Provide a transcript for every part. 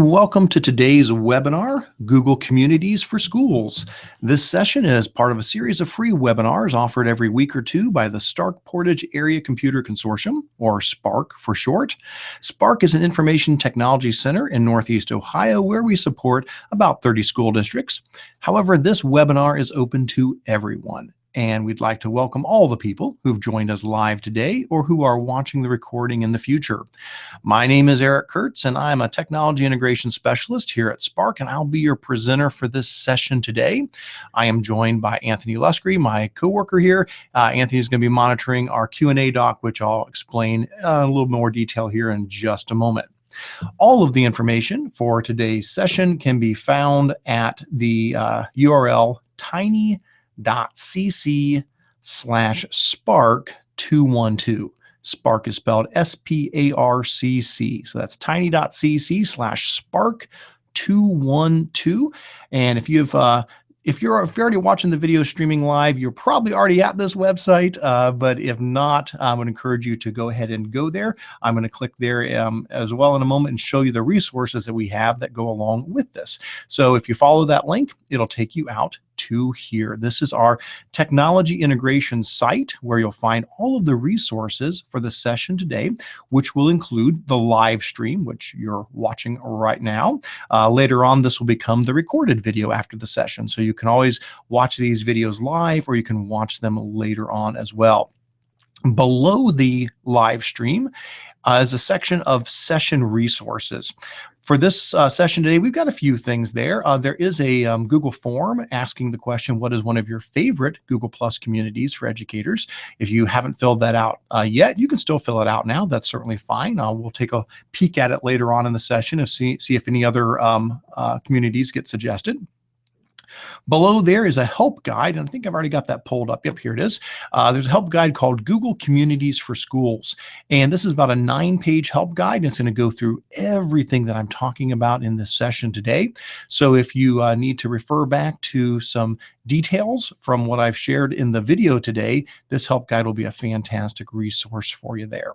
Welcome to today's webinar, Google Communities for Schools. This session is part of a series of free webinars offered every week or two by the Stark Portage Area Computer Consortium, or SPARC for short. SPARC is an information technology center in Northeast Ohio where we support about 30 school districts. However, this webinar is open to everyone. And we'd like to welcome all the people who've joined us live today or who are watching the recording in the future. My name is Eric Curts, and I'm a technology integration specialist here at SPARC, and I'll be your presenter for this session today. I am joined by Anthony Luscre, my coworker here. Anthony is going to be monitoring our Q&A doc, which I'll explain a little more detail here in just a moment. All of the information for today's session can be found at the URL tiny.cc/spark212. SPARC is spelled S-P-A-R-C-C. So that's tiny.cc/spark212. And if you're already watching the video streaming live, you're probably already at this website, but if not, I would encourage you to go ahead and go there. I'm going to click there as well in a moment and show you the resources that we have that go along with this. So if you follow that link, it'll take you out to here. This is our technology integration site where you'll find all of the resources for the session today, which will include the live stream, which you're watching right now. Later on, this will become the recorded video after the session. So you can always watch these videos live, or you can watch them later on as well. Below the live stream is a section of session resources. For this session today, we've got a few things there. There is a Google form asking the question, what is one of your favorite Google Plus communities for educators? If you haven't filled that out yet, you can still fill it out now. That's certainly fine. We'll take a peek at it later on in the session and see if any other communities get suggested. Below there is a help guide, and I think I've already got that pulled up. Yep, here it is. There's a help guide called Google Communities for Schools, and this is about a 9-page help guide, and it's going to go through everything that I'm talking about in this session today. So if you need to refer back to some details from what I've shared in the video today, this help guide will be a fantastic resource for you there.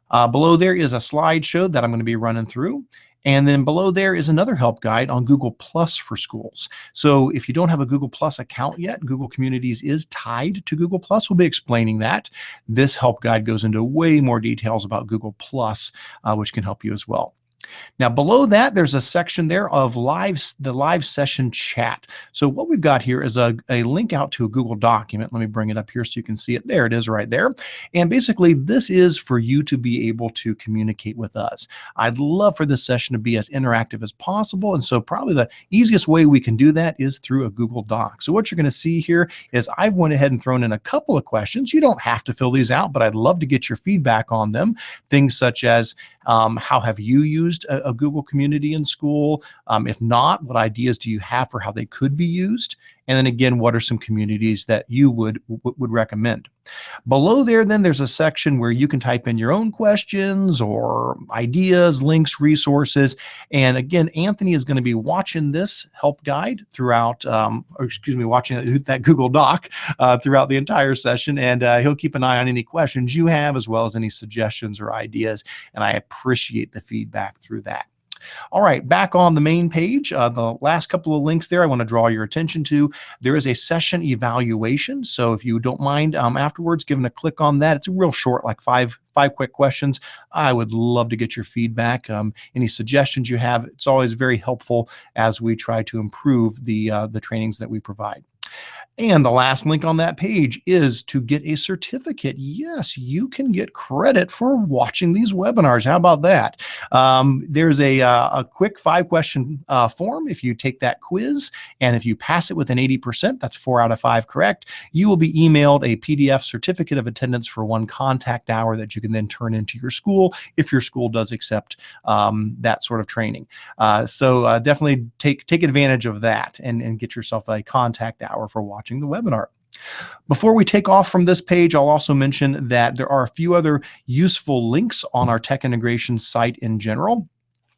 Below there is a slideshow that I'm going to be running through. And then below there is another help guide on Google Plus for schools. So if you don't have a Google Plus account yet, Google Communities is tied to Google Plus. We'll be explaining that. This help guide goes into way more details about Google Plus, which can help you as well. Now, below that, there's a section there of the live session chat. So what we've got here is a link out to a Google document. Let me bring it up here so you can see it. There it is right there. And basically, this is for you to be able to communicate with us. I'd love for this session to be as interactive as possible. And so probably the easiest way we can do that is through a Google Doc. So what you're going to see here is I've went ahead and thrown in a couple of questions. You don't have to fill these out, but I'd love to get your feedback on them. Things such as, how have you used a Google community in school? If not, what ideas do you have for how they could be used? And then again, what are some communities that you would recommend? Below there, then there's a section where you can type in your own questions or ideas, links, resources. And again, Anthony is going to be watching this help guide throughout, watching that Google Doc throughout the entire session. And he'll keep an eye on any questions you have, as well as any suggestions or ideas. And I appreciate the feedback through that. All right, back on the main page, the last couple of links there I want to draw your attention to. There is a session evaluation. So if you don't mind afterwards giving a click on that, it's real short, like five quick questions. I would love to get your feedback. Any suggestions you have, it's always very helpful as we try to improve the trainings that we provide. And the last link on that page is to get a certificate. Yes, you can get credit for watching these webinars. How about that? There's a quick 5-question form. If you take that quiz, and if you pass it with an 80%, that's 4 out of 5 correct, you will be emailed a PDF certificate of attendance for 1 contact hour that you can then turn into your school if your school does accept that sort of training. So definitely take advantage of that and get yourself a contact hour for watching the webinar. Before we take off from this page, I'll also mention that there are a few other useful links on our tech integration site in general.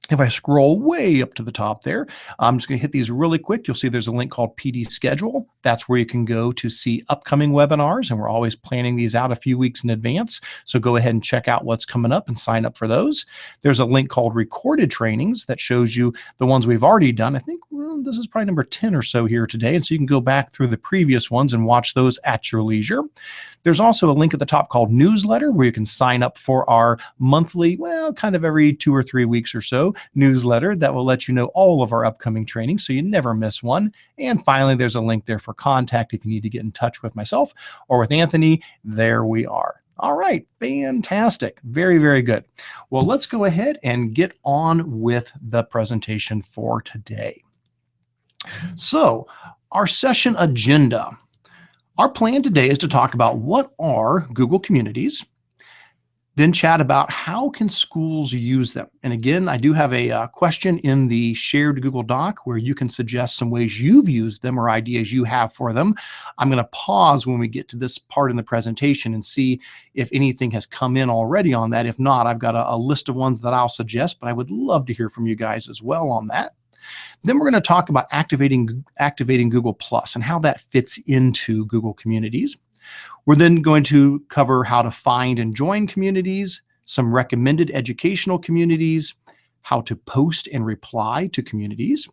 If I scroll way up to the top there, I'm just going to hit these really quick. You'll see there's a link called PD Schedule. That's where you can go to see upcoming webinars, and we're always planning these out a few weeks in advance. So go ahead and check out what's coming up and sign up for those. There's a link called Recorded Trainings that shows you the ones we've already done. I think this is probably number 10 or so here today, and so you can go back through the previous ones and watch those at your leisure. There's also a link at the top called Newsletter, where you can sign up for our monthly, well, kind of every 2 or 3 weeks or so, newsletter that will let you know all of our upcoming trainings so you never miss one. And finally, there's a link there for contact if you need to get in touch with myself or with Anthony. There we are. All right, fantastic. Very, very good. Well, let's go ahead and get on with the presentation for today. So, our session agenda. Our plan today is to talk about what are Google Communities, then chat about how can schools use them. And again, I do have a question in the shared Google Doc where you can suggest some ways you've used them or ideas you have for them. I'm going to pause when we get to this part in the presentation and see if anything has come in already on that. If not, I've got a list of ones that I'll suggest, but I would love to hear from you guys as well on that. Then we're going to talk about activating Google Plus and how that fits into Google Communities. We're then going to cover how to find and join communities, some recommended educational communities, how to post and reply to communities,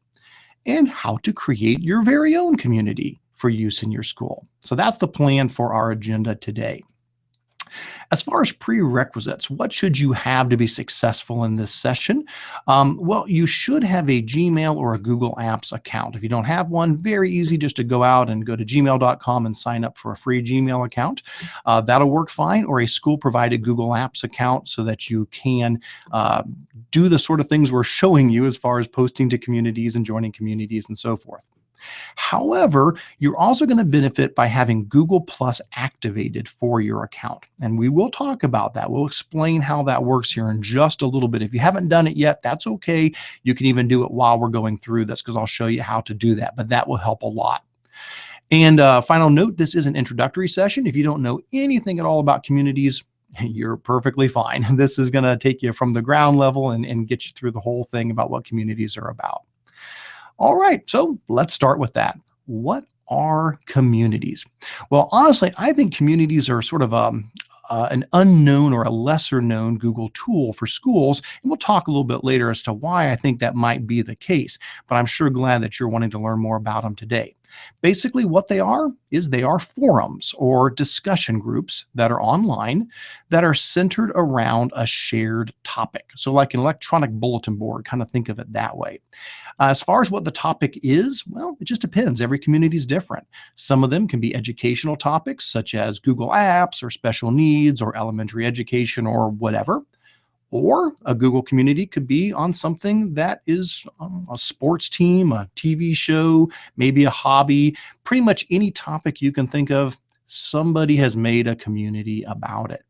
and how to create your very own community for use in your school. So that's the plan for our agenda today. As far as prerequisites, what should you have to be successful in this session? Well, you should have a Gmail or a Google Apps account. If you don't have one, very easy just to go out and go to gmail.com and sign up for a free Gmail account. That'll work fine, or a school-provided Google Apps account so that you can do the sort of things we're showing you as far as posting to communities and joining communities and so forth. However, you're also going to benefit by having Google Plus activated for your account. And we will talk about that. We'll explain how that works here in just a little bit. If you haven't done it yet, that's okay. You can even do it while we're going through this because I'll show you how to do that, but that will help a lot. And final note, this is an introductory session. If you don't know anything at all about communities, you're perfectly fine. This is going to take you from the ground level and get you through the whole thing about what communities are about. All right, so let's start with that. What are communities? Well, honestly, I think communities are sort of an unknown or a lesser known Google tool for schools. And we'll talk a little bit later as to why I think that might be the case, but I'm sure glad that you're wanting to learn more about them today. Basically, what they are is they are forums or discussion groups that are online that are centered around a shared topic. So like an electronic bulletin board, kind of think of it that way. As far as what the topic is, well, it just depends. Every community is different. Some of them can be educational topics such as Google Apps or special needs or elementary education or whatever. Or a Google community could be on something that is a sports team, a TV show, maybe a hobby, pretty much any topic you can think of, somebody has made a community about it.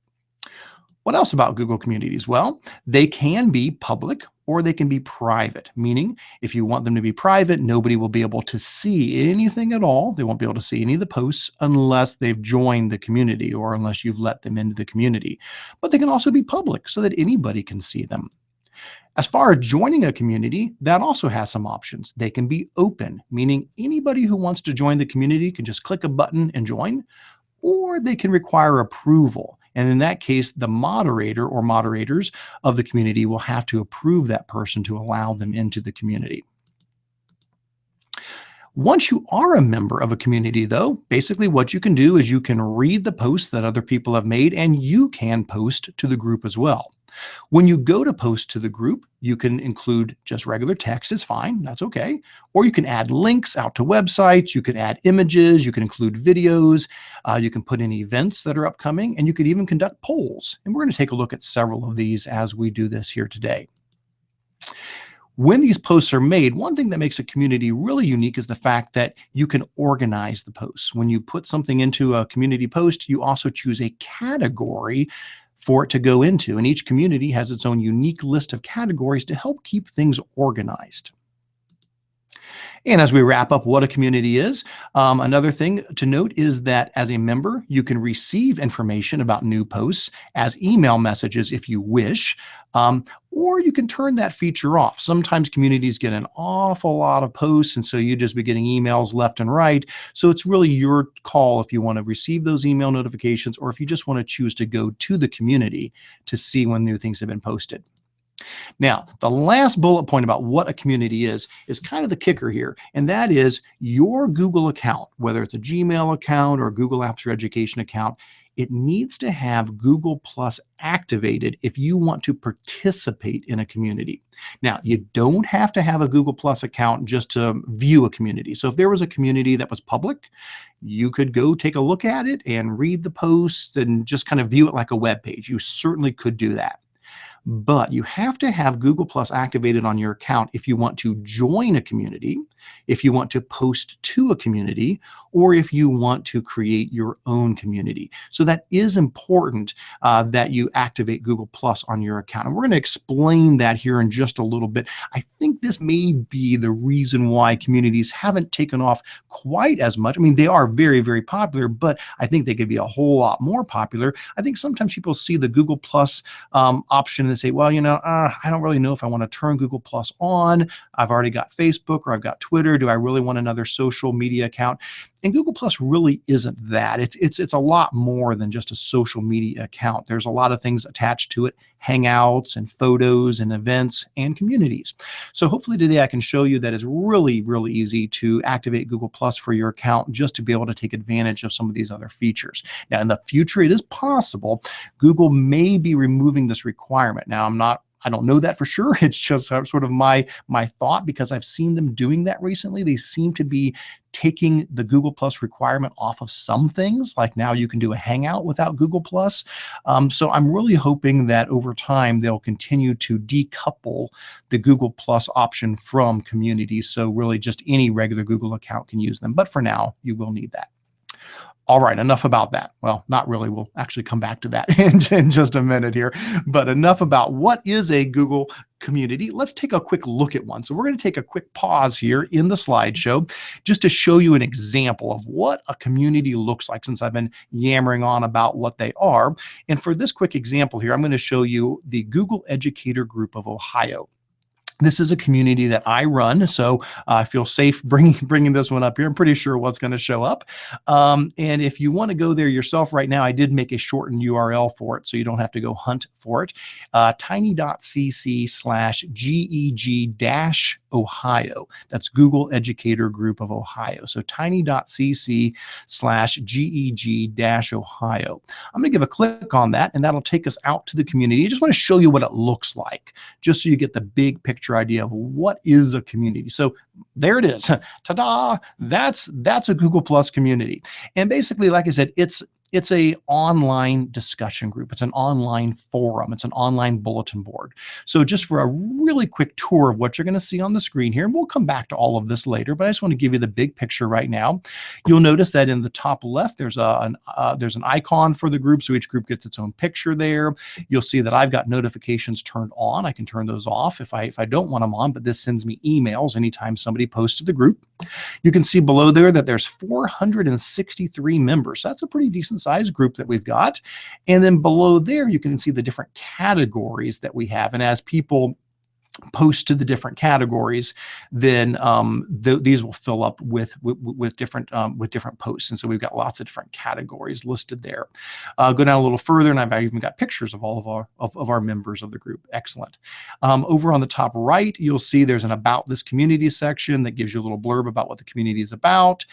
What else about Google Communities? Well, they can be public or they can be private, meaning if you want them to be private, nobody will be able to see anything at all. They won't be able to see any of the posts unless they've joined the community or unless you've let them into the community. But they can also be public so that anybody can see them. As far as joining a community, that also has some options. They can be open, meaning anybody who wants to join the community can just click a button and join, or they can require approval. And in that case, the moderator or moderators of the community will have to approve that person to allow them into the community. Once you are a member of a community, though, basically what you can do is you can read the posts that other people have made, and you can post to the group as well. When you go to post to the group, you can include just regular text is fine, that's okay. Or you can add links out to websites, you can add images, you can include videos, you can put in events that are upcoming, and you could even conduct polls. And we're going to take a look at several of these as we do this here today. When these posts are made, one thing that makes a community really unique is the fact that you can organize the posts. When you put something into a community post, you also choose a category for it to go into, and each community has its own unique list of categories to help keep things organized. And as we wrap up what a community is, another thing to note is that as a member, you can receive information about new posts as email messages if you wish, or you can turn that feature off. Sometimes communities get an awful lot of posts, and so you just be getting emails left and right. So it's really your call if you want to receive those email notifications or if you just want to choose to go to the community to see when new things have been posted. Now, the last bullet point about what a community is kind of the kicker here, and that is your Google account, whether it's a Gmail account or a Google Apps for Education account, it needs to have Google Plus activated if you want to participate in a community. Now, you don't have to have a Google Plus account just to view a community. So if there was a community that was public, you could go take a look at it and read the posts and just kind of view it like a web page. You certainly could do that. But you have to have Google Plus activated on your account if you want to join a community, if you want to post to a community, or if you want to create your own community. So that is important that you activate Google Plus on your account. And we're going to explain that here in just a little bit. I think this may be the reason why communities haven't taken off quite as much. I mean, they are very, very popular, but I think they could be a whole lot more popular. I think sometimes people see the Google Plus option and say, well, I don't really know if I want to turn Google Plus on. I've already got Facebook or I've got Twitter. Do I really want another social media account? And Google Plus really isn't that. It's a lot more than just a social media account. There's a lot of things attached to it, hangouts and photos and events and communities. So hopefully today I can show you that it's really, really easy to activate Google Plus for your account just to be able to take advantage of some of these other features. Now, in the future, it is possible Google may be removing this requirement. Now, I don't know that for sure. It's just sort of my thought because I've seen them doing that recently. They seem to be taking the Google Plus requirement off of some things, like now you can do a Hangout without Google Plus. So I'm really hoping that over time they'll continue to decouple the Google Plus option from communities. So really just any regular Google account can use them. But for now, you will need that. All right, enough about that. Well, not really. We'll actually come back to that in just a minute here. But enough about what is a Google community. Let's take a quick look at one. So we're going to take a quick pause here in the slideshow just to show you an example of what a community looks like, since I've been yammering on about what they are. And for this quick example here, I'm going to show you the Google Educator Group of Ohio. This is a community that I run, so I feel safe bringing this one up here. I'm pretty sure what's going to show up. And if you want to go there yourself right now, I did make a shortened URL for it, so you don't have to go hunt for it. tiny.cc/GEG-Ohio. That's Google Educator Group of Ohio. So tiny.cc/GEG-Ohio. I'm going to give a click on that, and that'll take us out to the community. I just want to show you what it looks like, just so you get the big picture idea of what is a community. So there it is. Ta-da! That's a Google Plus community. And basically, like I said, it's a online discussion group. It's an online forum. It's an online bulletin board. So just for a really quick tour of what you're going to see on the screen here, and we'll come back to all of this later, but I just want to give you the big picture right now. You'll notice that in the top left, there's an icon for the group. So each group gets its own picture there. You'll see that I've got notifications turned on. I can turn those off if I don't want them on, but this sends me emails anytime somebody posts to the group. You can see below there that there's 463 members. So that's a pretty decent size group that we've got. And then below there, you can see the different categories that we have. And as people post to the different categories, then these will fill up with different posts. And so we've got lots of different categories listed there. Go down a little further, and I've even got pictures of all of our members of the group. Excellent. Over on the top right, you'll see there's an About This Community section that gives you a little blurb about what the community is about.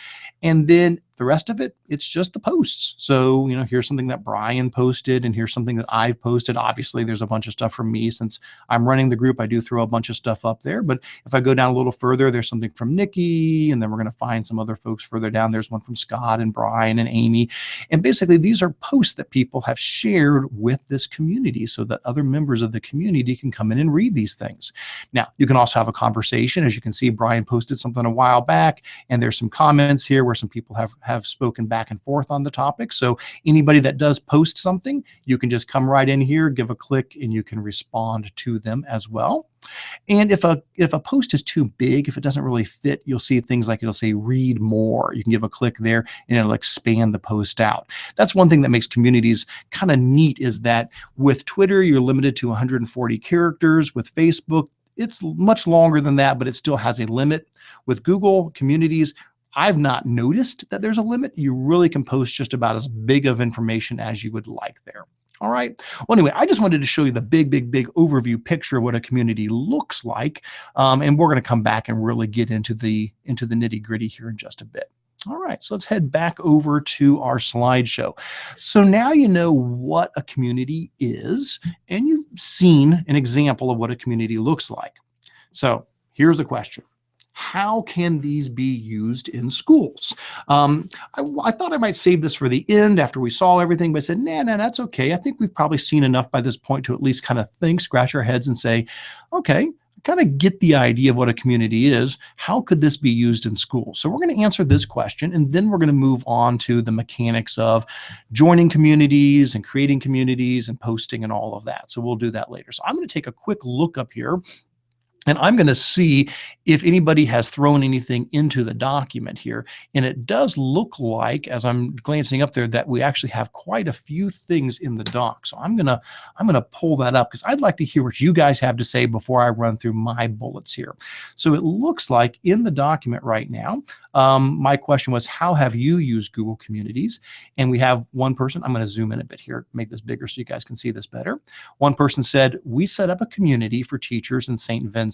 And then the rest of it, it's just the posts. So, here's something that Brian posted, and here's something that I've posted. Obviously, there's a bunch of stuff from me. Since I'm running the group, I do throw a bunch of stuff up there. But if I go down a little further, there's something from Nikki, and then we're going to find some other folks further down. There's one from Scott and Brian and Amy. And basically, these are posts that people have shared with this community so that other members of the community can come in and read these things. Now, you can also have a conversation. As you can see, Brian posted something a while back, and there's some comments here where some people have have spoken back and forth on the topic. So anybody that does post something, you can just come right in here, give a click, and you can respond to them as well. And if a post is too big, if it doesn't really fit, you'll see things like it'll say read more. You can give a click there and it'll expand the post out. That's one thing that makes communities kind of neat, is that with Twitter, you're limited to 140 characters. With Facebook, it's much longer than that, but it still has a limit. With Google Communities, I've not noticed that there's a limit. You really can post just about as big of information as you would like there. All right. Well, anyway, I just wanted to show you the big overview picture of what a community looks like. And we're going to come back and really get into the nitty gritty here in just a bit. All right, so let's head back over to our slideshow. So now you know what a community is, and you've seen an example of what a community looks like. So here's the question. How can these be used in schools? I thought I might save this for the end after we saw everything, but I said, nah, that's okay. I think we've probably seen enough by this point to at least kind of think, scratch our heads and say, okay, kind of get the idea of what a community is. How could this be used in schools? So we're going to answer this question, and then we're going to move on to the mechanics of joining communities and creating communities and posting and all of that. So we'll do that later. So I'm going to take a quick look up here, and I'm going to see if anybody has thrown anything into the document here. And it does look like, as I'm glancing up there, that we actually have quite a few things in the doc. So I'm going to pull that up because I'd like to hear what you guys have to say before I run through my bullets here. So it looks like in the document right now, my question was, how have you used Google Communities? And we have one person. I'm going to zoom in a bit here, make this bigger so you guys can see this better. One person said, we set up a community for teachers in St. Vincent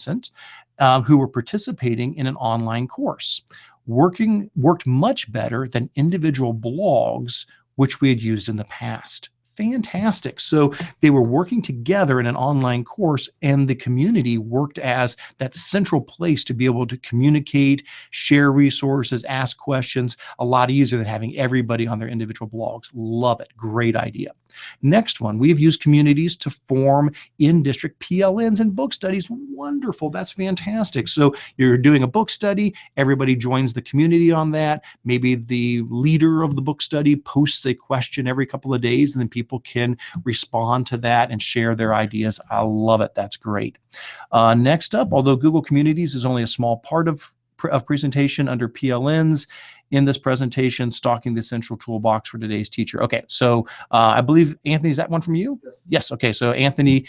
who were participating in an online course. Worked much better than individual blogs, which we had used in the past. Fantastic. So they were working together in an online course, and the community worked as that central place to be able to communicate, share resources, ask questions, a lot easier than having everybody on their individual blogs. Love it. Great idea. Next one, we have used communities to form in-district PLNs and book studies. Wonderful. That's fantastic. So you're doing a book study, everybody joins the community on that. Maybe the leader of the book study posts a question every couple of days, and then people can respond to that and share their ideas. I love it. That's great. Next up, although Google Communities is only a small part of presentation under PLNs, in this presentation, stalking the central toolbox for today's teacher. Okay, so I believe, Anthony, is that one from you? Yes. Okay, so Anthony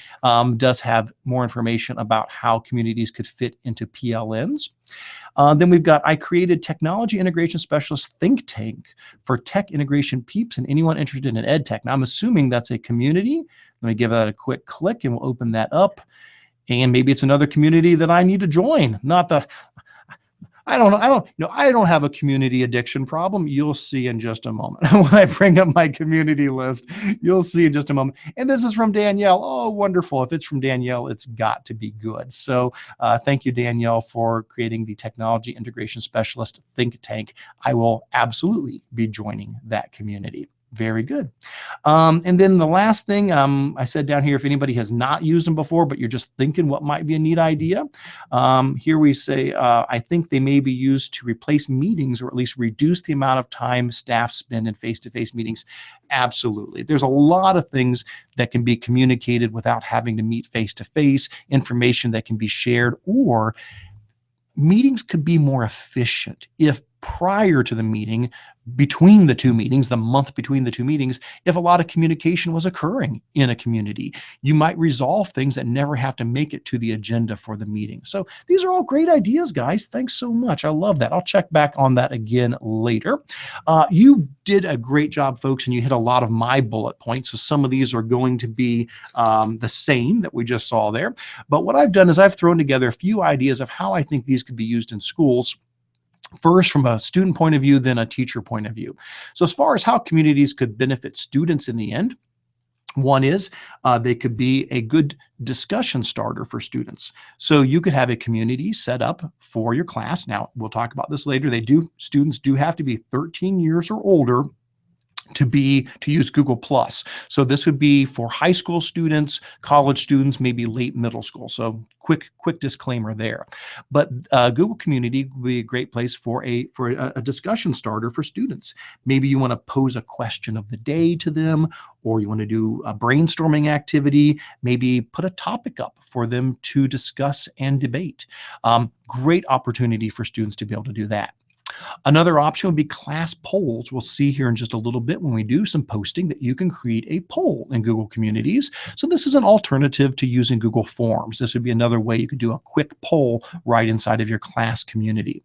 does have more information about how communities could fit into PLNs. Then we've got, I created Technology Integration Specialist Think Tank for tech integration peeps and anyone interested in ed tech. Now, I'm assuming that's a community. Let me give that a quick click and we'll open that up. And maybe it's another community that I need to join. Not the, I don't have a community addiction problem. You'll see in just a moment. When I bring up my community list, you'll see in just a moment. And this is from Danielle. Oh, wonderful. If it's from Danielle, it's got to be good. So thank you, Danielle, for creating the Technology Integration Specialist Think Tank. I will absolutely be joining that community. Very good. And then the last thing, I said down here, if anybody has not used them before, but you're just thinking what might be a neat idea, here we say, I think they may be used to replace meetings or at least reduce the amount of time staff spend in face-to-face meetings. Absolutely. There's a lot of things that can be communicated without having to meet face-to-face, information that can be shared, or meetings could be more efficient if prior to the meeting, between the two meetings, the month between the two meetings, if a lot of communication was occurring in a community, you might resolve things that never have to make it to the agenda for the meeting. So these are all great ideas, guys. Thanks so much. I love that. I'll check back on that again later. You did a great job, folks, and you hit a lot of my bullet points. So some of these are going to be the same that we just saw there. But what I've done is I've thrown together a few ideas of how I think these could be used in schools. First, from a student point of view, then a teacher point of view. So as far as how communities could benefit students in the end, one is they could be a good discussion starter for students. So you could have a community set up for your class. Now, we'll talk about this later. Students do have to be 13 years or older to use Google Plus. So this would be for high school students, college students, maybe late middle school. So quick disclaimer there. But Google Community would be a great place for a discussion starter for students. Maybe you want to pose a question of the day to them, or you want to do a brainstorming activity, maybe put a topic up for them to discuss and debate. Great opportunity for students to be able to do that. Another option would be class polls. We'll see here in just a little bit when we do some posting that you can create a poll in Google Communities. So this is an alternative to using Google Forms. This would be another way you could do a quick poll right inside of your class community.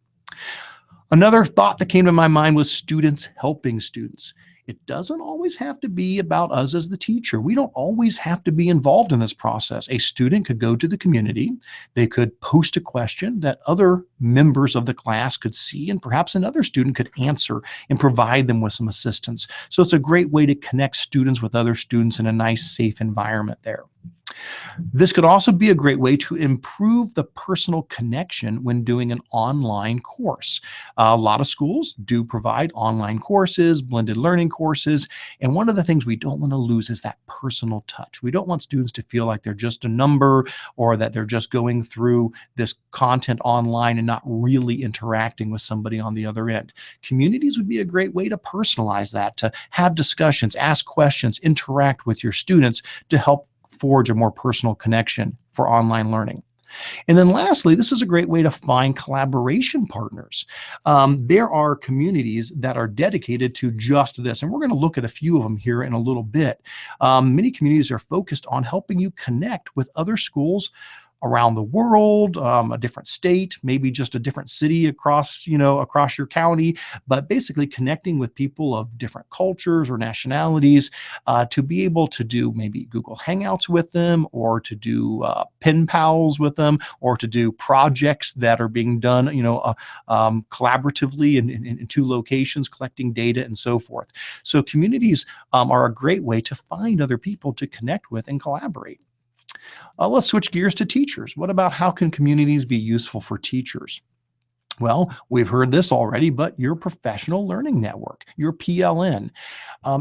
Another thought that came to my mind was students helping students. It doesn't always have to be about us as the teacher. We don't always have to be involved in this process. A student could go to the community, they could post a question that other members of the class could see, and perhaps another student could answer and provide them with some assistance. So it's a great way to connect students with other students in a nice, safe environment there. This could also be a great way to improve the personal connection when doing an online course. A lot of schools do provide online courses, blended learning courses, and one of the things we don't want to lose is that personal touch. We don't want students to feel like they're just a number or that they're just going through this content online and not really interacting with somebody on the other end. Communities would be a great way to personalize that, to have discussions, ask questions, interact with your students to help forge a more personal connection for online learning. And then lastly, this is a great way to find collaboration partners. There are communities that are dedicated to just this, and we're going to look at a few of them here in a little bit. Many communities are focused on helping you connect with other schools around the world, a different state, maybe just a different city across your county, but basically connecting with people of different cultures or nationalities to be able to do maybe Google Hangouts with them, or to do pen pals with them, or to do projects that are being done, collaboratively in two locations, collecting data and so forth. So communities are a great way to find other people to connect with and collaborate. Let's switch gears to teachers. What about how can communities be useful for teachers? Well, we've heard this already, but your professional learning network, your PLN,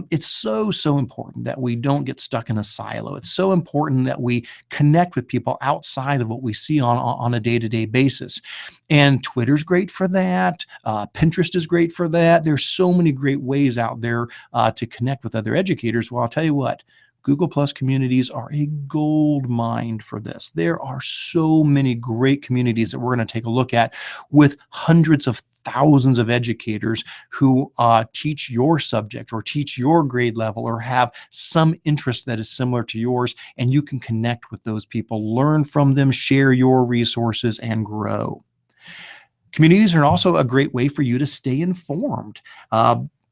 it's so important that we don't get stuck in a silo. It's so important that we connect with people outside of what we see on a day-to-day basis. And Twitter's great for that. Pinterest is great for that. There's so many great ways out there to connect with other educators. Well, I'll tell you what, Google Plus communities are a gold mine for this. There are so many great communities that we're going to take a look at with hundreds of thousands of educators who teach your subject or teach your grade level or have some interest that is similar to yours, and you can connect with those people, learn from them, share your resources, and grow. Communities are also a great way for you to stay informed.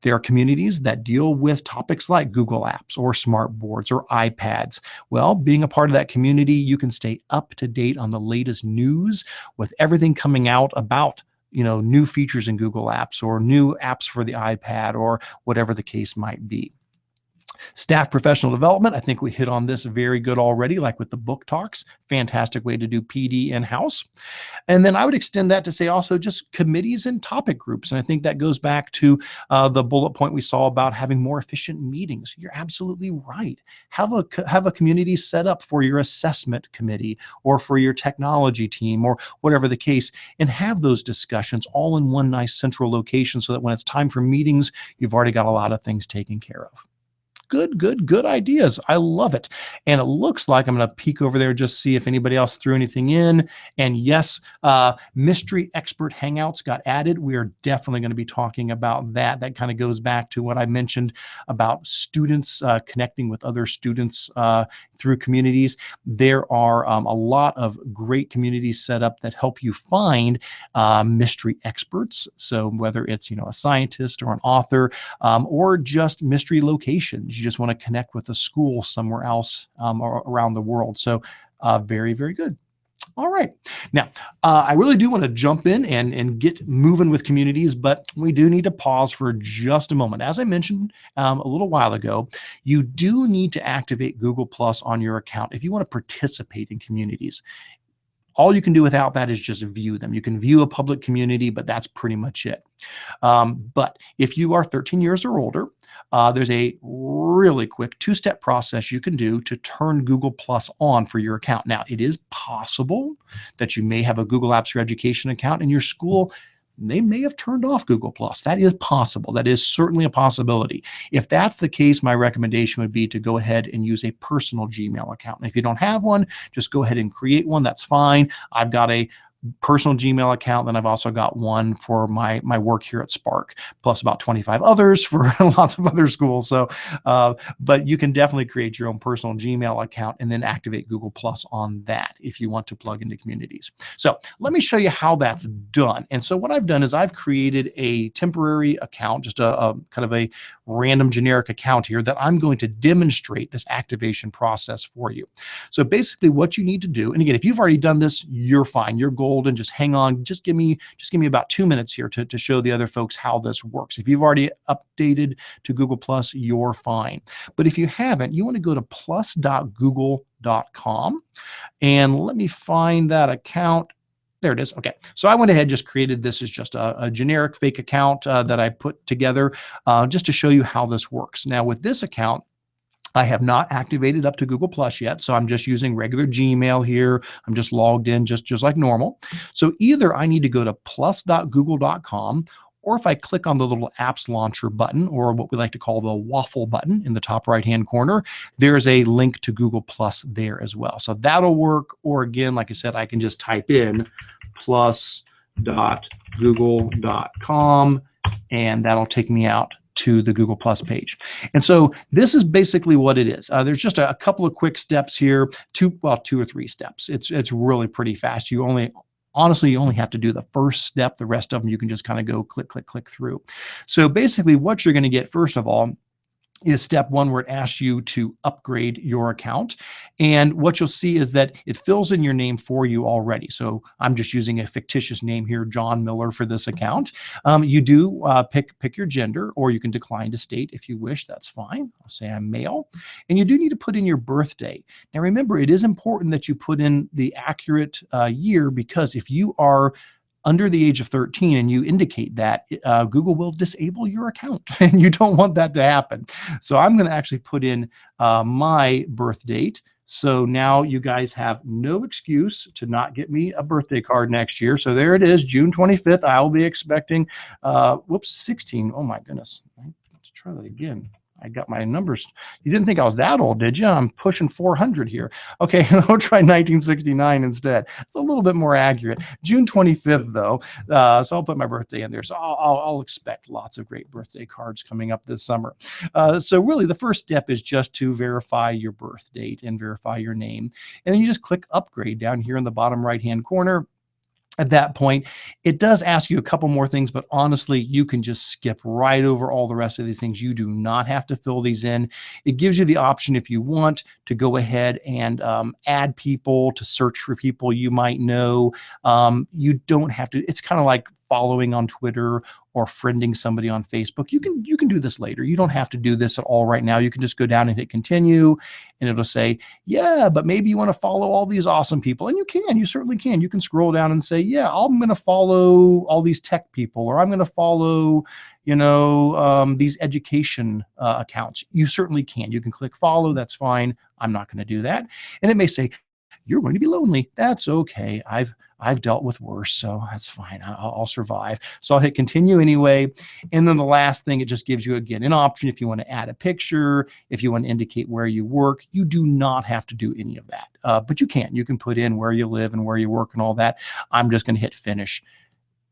There are communities that deal with topics like Google Apps or smart boards or iPads. Well, being a part of that community, you can stay up to date on the latest news with everything coming out about new features in Google Apps or new apps for the iPad or whatever the case might be. Staff professional development, I think we hit on this very good already, like with the book talks. Fantastic way to do PD in-house. And then I would extend that to say also just committees and topic groups. And I think that goes back to the bullet point we saw about having more efficient meetings. You're absolutely right. Have a community set up for your assessment committee or for your technology team or whatever the case, and have those discussions all in one nice central location so that when it's time for meetings, you've already got a lot of things taken care of. Good ideas. I love it. And it looks like I'm going to peek over there, just see if anybody else threw anything in. And yes, mystery expert hangouts got added. We are definitely going to be talking about that. That kind of goes back to what I mentioned about students connecting with other students through communities. There are a lot of great communities set up that help you find mystery experts. So whether it's a scientist or an author or just mystery locations, you just want to connect with a school somewhere else or around the world. So very good. All right. Now, I really do want to jump in and get moving with communities, but we do need to pause for just a moment. As I mentioned a little while ago, you do need to activate Google Plus on your account if you want to participate in communities. All you can do without that is just view them. You can view a public community, but that's pretty much it. But if you are 13 years or older, there's a really quick 2-step process you can do to turn Google Plus on for your account. Now, it is possible that you may have a Google Apps for Education account in your school. They may have turned off Google Plus. That is possible. That is certainly a possibility. If that's the case, my recommendation would be to go ahead and use a personal Gmail account. And if you don't have one, just go ahead and create one. That's fine. I've got a personal Gmail account. Then I've also got one for my work here at Spark, plus about 25 others for lots of other schools. So, but you can definitely create your own personal Gmail account and then activate Google Plus on that if you want to plug into communities. So let me show you how that's done. And so what I've done is I've created a temporary account, just a kind of a random generic account here that I'm going to demonstrate this activation process for you. So basically what you need to do, and again, if you've already done this, you're fine. You're golden. Just hang on. Just give me about 2 minutes here to show the other folks how this works. If you've already updated to Google Plus, you're fine. But if you haven't, you want to go to plus.google.com and let me find that account. There it is. Okay. So I went ahead and just created this as just a generic fake account that I put together just to show you how this works. Now with this account, I have not activated up to Google Plus yet, so I'm just using regular Gmail here. I'm just logged in just like normal. So either I need to go to plus.google.com, or if I click on the little apps launcher button, or what we like to call the waffle button in the top right-hand corner, there's a link to Google Plus there as well. So that'll work. Or again, like I said, I can just type in plus.google.com and that'll take me out to the Google Plus page. And so this is basically what it is. There's just a couple of quick steps here, two or three steps. It's really pretty fast. Honestly, you only have to do the first step. The rest of them, you can just kind of go click, click, click through. So basically what you're going to get, first of all, is step one, where it asks you to upgrade your account. And what you'll see is that it fills in your name for you already. So I'm just using a fictitious name here, John Miller, for this account. You do pick your gender, or you can decline to state if you wish. That's fine. I'll say I'm male. And you do need to put in your birthday. Now remember, it is important that you put in the accurate year, because if you are under the age of 13 and you indicate that, Google will disable your account, and you don't want that to happen. So I'm going to actually put in my birth date. So now you guys have no excuse to not get me a birthday card next year. So there it is, June 25th. I'll be expecting, 16. Oh my goodness. Let's try that again. I got my numbers. You didn't think I was that old, did you? I'm pushing 400 here. Okay, I'll try 1969 instead. It's a little bit more accurate. June 25th, though. So I'll put my birthday in there. So I'll expect lots of great birthday cards coming up this summer. So really, the first step is just to verify your birth date and verify your name. And then you just click upgrade down here in the bottom right-hand corner. At that point, it does ask you a couple more things, but honestly, you can just skip right over all the rest of these things. You do not have to fill these in. It gives you the option, if you want, to go ahead and add people, to search for people you might know. You don't have to. It's kind of like following on Twitter or friending somebody on Facebook. You can do this later. You don't have to do this at all right now. You can just go down and hit continue, and it'll say, yeah, but maybe you want to follow all these awesome people. And you certainly can. You can scroll down and say, yeah, I'm going to follow all these tech people, or I'm going to follow, these education accounts. You certainly can. You can click follow. That's fine. I'm not going to do that. And it may say, you're going to be lonely. That's okay. I've dealt with worse, so that's fine. I'll survive. So I'll hit continue anyway. And then the last thing, it just gives you, again, an option if you want to add a picture, if you want to indicate where you work. You do not have to do any of that, but you can. You can put in where you live and where you work and all that. I'm just going to hit finish.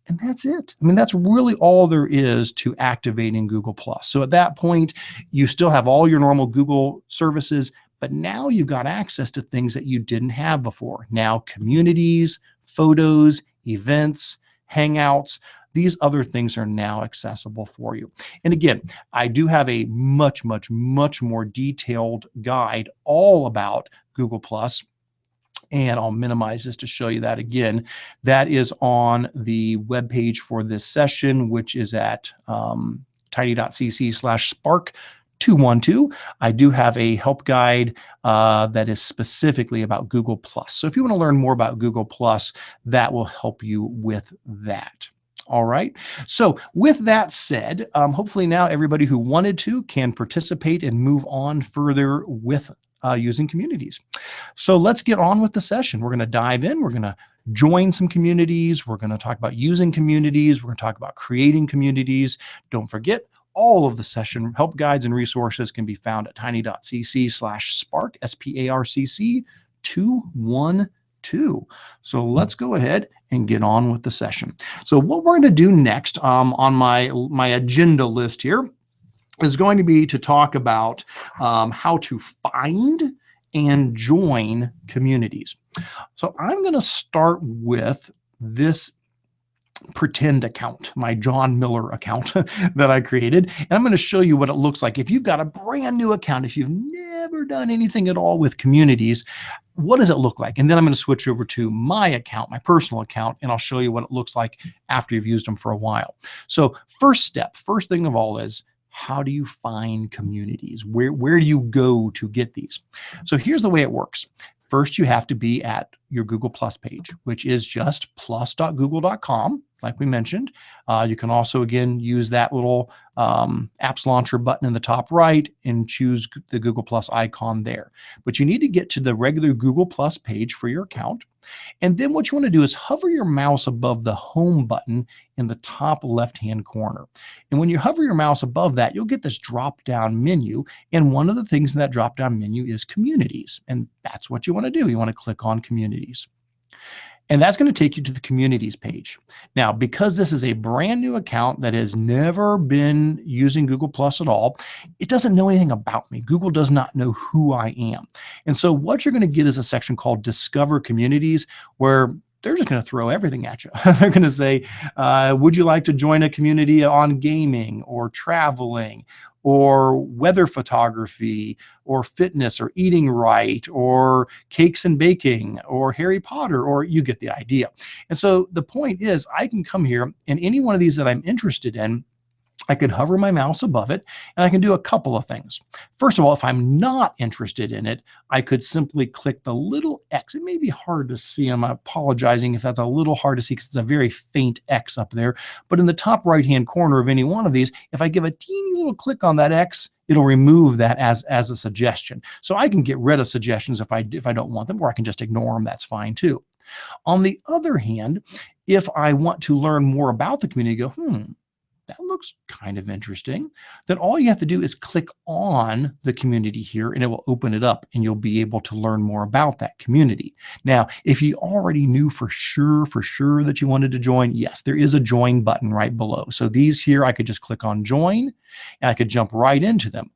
And that's it. I mean, that's really all there is to activating Google Plus. So at that point, you still have all your normal Google services, but now you've got access to things that you didn't have before. Now, communities, photos, events, hangouts, these other things are now accessible for you. And again, I do have a much, much, much more detailed guide all about Google Plus. And I'll minimize this to show you that again. That is on the webpage for this session, which is at tiny.cc/spark 212. I do have a help guide that is specifically about Google Plus. So if you want to learn more about Google Plus, that will help you with that. All right. So with that said, hopefully now everybody who wanted to can participate and move on further with using communities. So let's get on with the session. We're going to dive in. We're going to join some communities. We're going to talk about using communities. We're going to talk about creating communities. Don't forget, all of the session help guides and resources can be found at tiny.cc/spark, SPARCC 212. So let's go ahead and get on with the session. So what we're going to do next on my agenda list here is going to be to talk about how to find and join communities. So I'm going to start with this pretend account, my John Miller account that I created. And I'm going to show you what it looks like. If you've got a brand new account, if you've never done anything at all with communities, what does it look like? And then I'm going to switch over to my account, my personal account, and I'll show you what it looks like after you've used them for a while. So first thing of all is, how do you find communities? Where do you go to get these? So here's the way it works. First, you have to be at your Google Plus page, which is just plus.google.com, like we mentioned. You can also, again, use that little apps launcher button in the top right and choose the Google Plus icon there. But you need to get to the regular Google Plus page for your account. And then what you want to do is hover your mouse above the home button in the top left-hand corner. And when you hover your mouse above that, you'll get this drop-down menu. And one of the things in that drop-down menu is communities. And that's what you want to do. You want to click on communities. And that's going to take you to the communities page. Now, because this is a brand new account that has never been using Google Plus at all, it doesn't know anything about me. Google does not know who I am. And so what you're going to get is a section called Discover Communities, where they're just going to throw everything at you. They're going to say, would you like to join a community on gaming or traveling or weather photography or fitness or eating right or cakes and baking or Harry Potter, or you get the idea. And so the point is, I can come here and any one of these that I'm interested in, I could hover my mouse above it and I can do a couple of things. First of all, if I'm not interested in it, I could simply click the little X. It may be hard to see. I'm apologizing if that's a little hard to see because it's a very faint X up there. But in the top right-hand corner of any one of these, if I give a teeny little click on that X, it'll remove that as a suggestion. So I can get rid of suggestions if I don't want them, or I can just ignore them. That's fine too. On the other hand, if I want to learn more about the community, go, that looks kind of interesting, then all you have to do is click on the community here and it will open it up and you'll be able to learn more about that community. Now, if you already knew for sure that you wanted to join, yes, there is a join button right below. So these here, I could just click on join and I could jump right into them.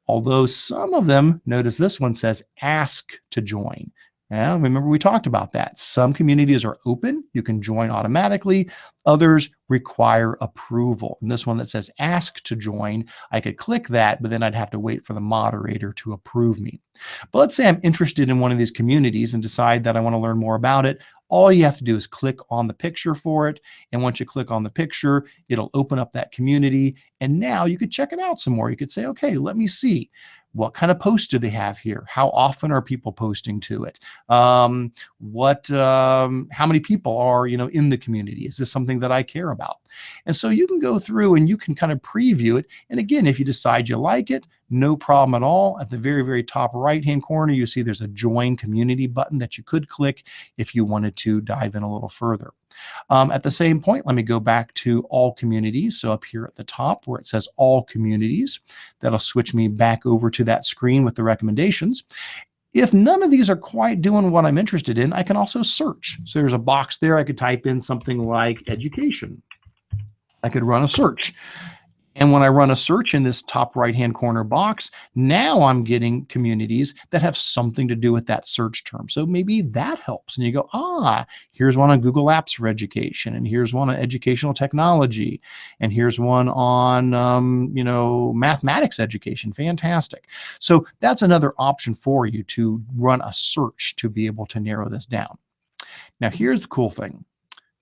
Although some of them, notice this one says ask to join. Now, remember we talked about that. Some communities are open. You can join automatically. Others require approval. And this one that says ask to join, I could click that, but then I'd have to wait for the moderator to approve me. But let's say I'm interested in one of these communities and decide that I want to learn more about it. All you have to do is click on the picture for it. And once you click on the picture, it'll open up that community. And now you could check it out some more. You could say, okay, let me see. What kind of posts do they have here? How often are people posting to it? How many people are, in the community? Is this something that I care about? And so you can go through and you can kind of preview it. And again, if you decide you like it, no problem at all. At the very, very top right-hand corner, you see there's a join community button that you could click if you wanted to dive in a little further. At the same point, let me go back to all communities. So up here at the top where it says all communities, that'll switch me back over to that screen with the recommendations. If none of these are quite doing what I'm interested in, I can also search. So there's a box there. I could type in something like education. I could run a search. And when I run a search in this top right-hand corner box, now I'm getting communities that have something to do with that search term. So maybe that helps. And you go, here's one on Google Apps for education, and here's one on educational technology, and here's one on, mathematics education. Fantastic. So that's another option for you to run a search to be able to narrow this down. Now, here's the cool thing.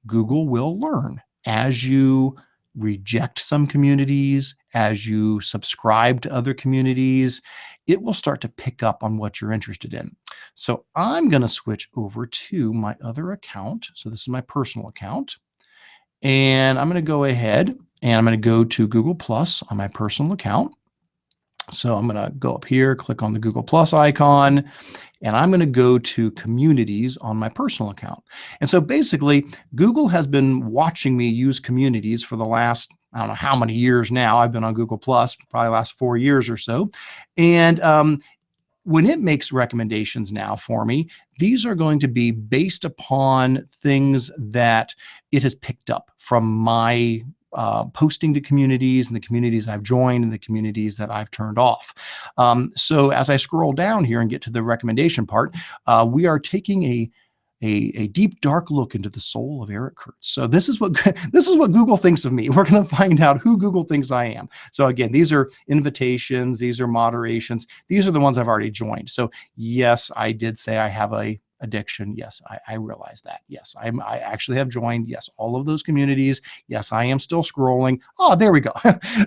Google will learn as you reject some communities, as you subscribe to other communities, it will start to pick up on what you're interested in. So I'm going to switch over to my other account. So this is my personal account. And I'm going to go ahead and I'm going to go to Google Plus on my personal account. So I'm going to go up here, click on the Google Plus icon, and I'm going to go to communities on my personal account. And so basically, Google has been watching me use communities for the last, I don't know how many years now. I've been on Google Plus, probably the last 4 years or so. And when it makes recommendations now for me, these are going to be based upon things that it has picked up from my posting to communities and the communities I've joined and the communities that I've turned off. So as I scroll down here and get to the recommendation part, we are taking a deep, dark look into the soul of Eric Curts. So this is what Google thinks of me. We're going to find out who Google thinks I am. So again, these are invitations, these are moderations, these are the ones I've already joined. So yes, I did say I have a addiction. Yes, I realize that. Yes, I actually have joined. Yes, all of those communities. Yes, I am still scrolling. Oh, there we go.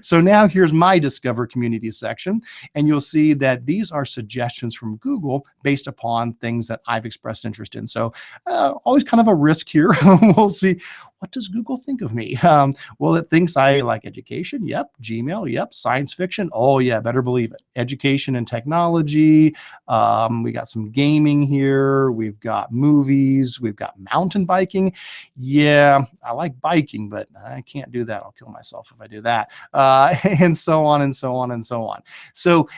So now here's my Discover Communities section, and you'll see that these are suggestions from Google based upon things that I've expressed interest in. So always kind of a risk here. We'll see. What does Google think of me? Well, it thinks I like education. Yep. Gmail. Yep. Science fiction. Oh, yeah. Better believe it. Education and technology. We got some gaming here. We've got movies. We've got mountain biking. Yeah, I like biking, but I can't do that. I'll kill myself if I do that. And so on and so on and so on. So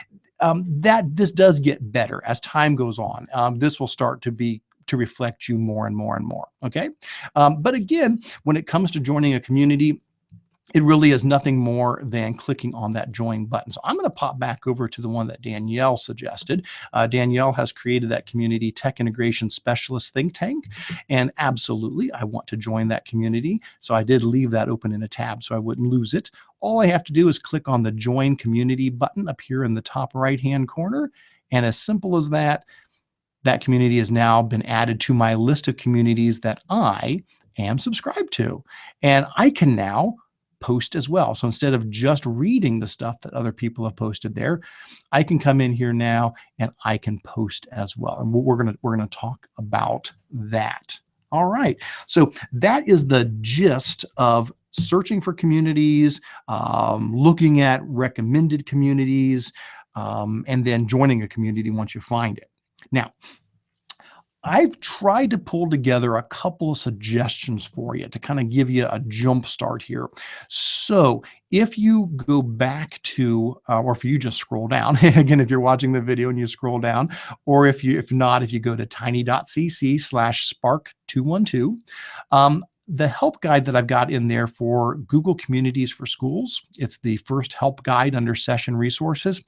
this does get better as time goes on. This will start to reflect you more and more and more. Okay. But again, when it comes to joining a community, it really is nothing more than clicking on that join button. So I'm going to pop back over to the one that Danielle suggested. Danielle has created that community tech integration specialist think tank. And absolutely, I want to join that community. So I did leave that open in a tab so I wouldn't lose it. All I have to do is click on the join community button up here in the top right-hand corner. And as simple as that, that community has now been added to my list of communities that I am subscribed to. And I can now post as well. So instead of just reading the stuff that other people have posted there, I can come in here now and I can post as well. And we're gonna talk about that. All right. So that is the gist of searching for communities, looking at recommended communities, and then joining a community once you find it. Now, I've tried to pull together a couple of suggestions for you to kind of give you a jump start here. So if you go back to, or if you just scroll down, again, if you're watching the video and you scroll down, or if you go to tiny.cc/spark212, the help guide that I've got in there for Google Communities for Schools, it's the first help guide under session resources.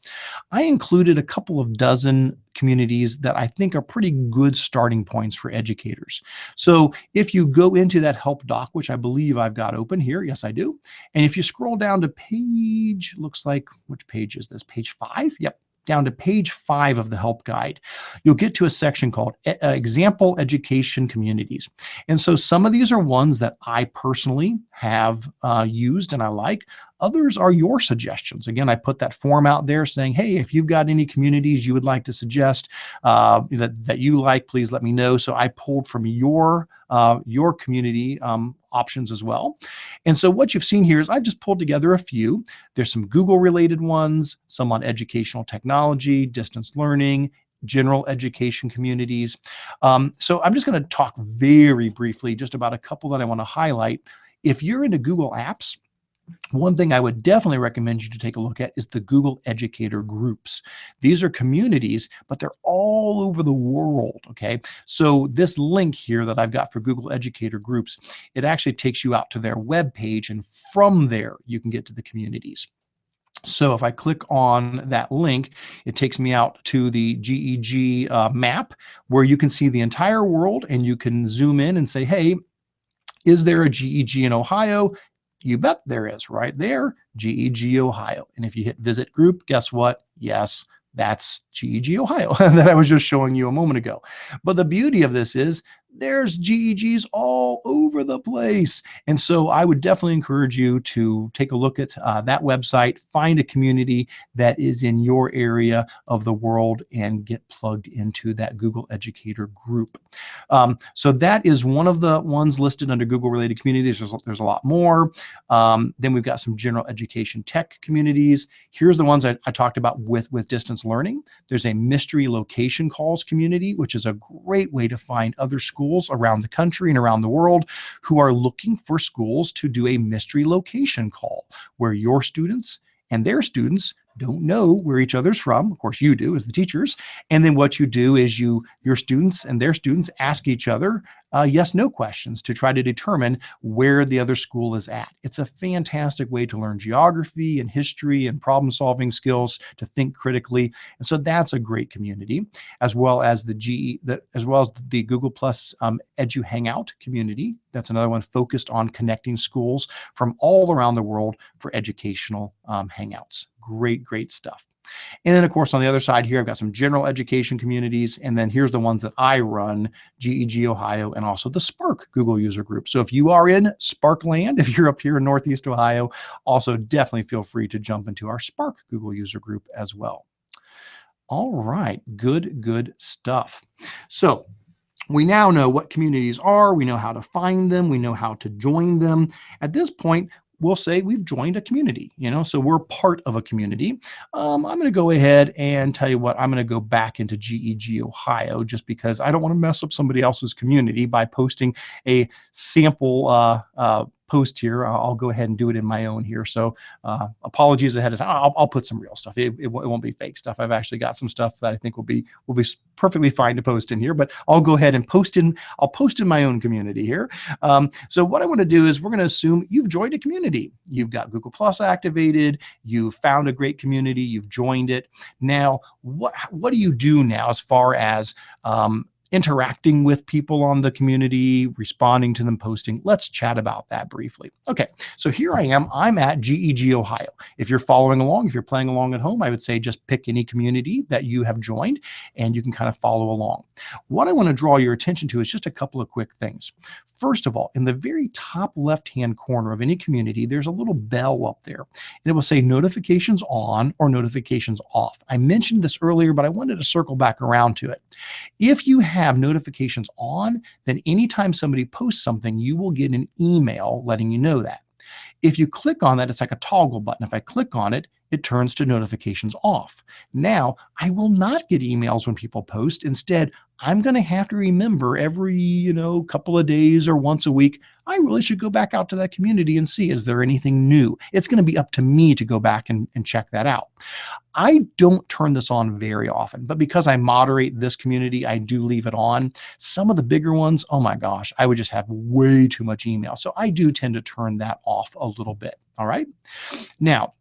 I included a couple of dozen communities that I think are pretty good starting points for educators. So if you go into that help doc, which I believe I've got open here, yes, I do. And if you scroll down to page, looks like, which page is this? Page 5? Yep. Down to page 5 of the help guide, you'll get to a section called Example Education Communities. And so some of these are ones that I personally have used and I like. Others are your suggestions. Again, I put that form out there saying, hey, if you've got any communities you would like to suggest that you like, please let me know. So I pulled from your community options as well. And so what you've seen here is I've just pulled together a few. There's some Google related ones, some on educational technology, distance learning, general education communities. So I'm just going to talk very briefly just about a couple that I want to highlight. If you're into Google Apps, one thing I would definitely recommend you to take a look at is the Google Educator Groups. These are communities, but they're all over the world, okay? So this link here that I've got for Google Educator Groups, it actually takes you out to their web page, and from there, you can get to the communities. So if I click on that link, it takes me out to the GEG map where you can see the entire world, and you can zoom in and say, hey, is there a GEG in Ohio? You bet there is, right there, GEG Ohio. And if you hit visit group, guess what? Yes, that's GEG Ohio that I was just showing you a moment ago. But the beauty of this is there's GEGs all over the place. And so I would definitely encourage you to take a look at that website, find a community that is in your area of the world, and get plugged into that Google Educator group. So that is one of the ones listed under Google related communities. There's a lot more. Then we've got some general education tech communities. Here's the ones I talked about with distance learning. There's a mystery location calls community, which is a great way to find other schools around the country and around the world who are looking for schools to do a mystery location call where your students and their students don't know where each other's from. Of course, you do as the teachers. And then what you do is your students and their students ask each other yes/no questions to try to determine where the other school is at. It's a fantastic way to learn geography and history and problem-solving skills, to think critically. And so that's a great community, as well as the Google Plus Edu Hangout community. That's another one focused on connecting schools from all around the world for educational hangouts. Great stuff. And then, of course, on the other side here, I've got some general education communities. And then here's the ones that I run, GEG Ohio, and also the Spark Google user group. So if you are in Spark land, if you're up here in Northeast Ohio, also definitely feel free to jump into our Spark Google user group as well. All right, good stuff. So we now know what communities are. We know how to find them. We know how to join them. At this point, we'll say we've joined a community, so we're part of a community. I'm going to go ahead and tell you what, I'm going to go back into GEG Ohio just because I don't want to mess up somebody else's community by posting a sample post here. I'll go ahead and do it in my own here. So apologies ahead of time. I'll put some real stuff. It won't be fake stuff. I've actually got some stuff that I think will be perfectly fine to post in here, but I'll go ahead and I'll post in my own community here. So what I want to do is we're going to assume you've joined a community. You've got Google Plus activated. You found a great community. You've joined it. Now, what do you do now as far as interacting with people on the community, responding to them, posting? Let's chat about that briefly. Okay, so here I am. I'm at GEG Ohio. If you're following along, if you're playing along at home, I would say just pick any community that you have joined and you can kind of follow along. What I want to draw your attention to is just a couple of quick things. First of all, in the very top left-hand corner of any community, there's a little bell up there, and it will say notifications on or notifications off. I mentioned this earlier, but I wanted to circle back around to it. If you have notifications on, then anytime somebody posts something, you will get an email letting you know that. If you click on that, it's like a toggle button. If I click on it, it turns to notifications off. Now, I will not get emails when people post. Instead, I'm going to have to remember every, couple of days or once a week, I really should go back out to that community and see, is there anything new? It's going to be up to me to go back and check that out. I don't turn this on very often, but because I moderate this community, I do leave it on. Some of the bigger ones, oh my gosh, I would just have way too much email. So I do tend to turn that off a little bit. All right. Now,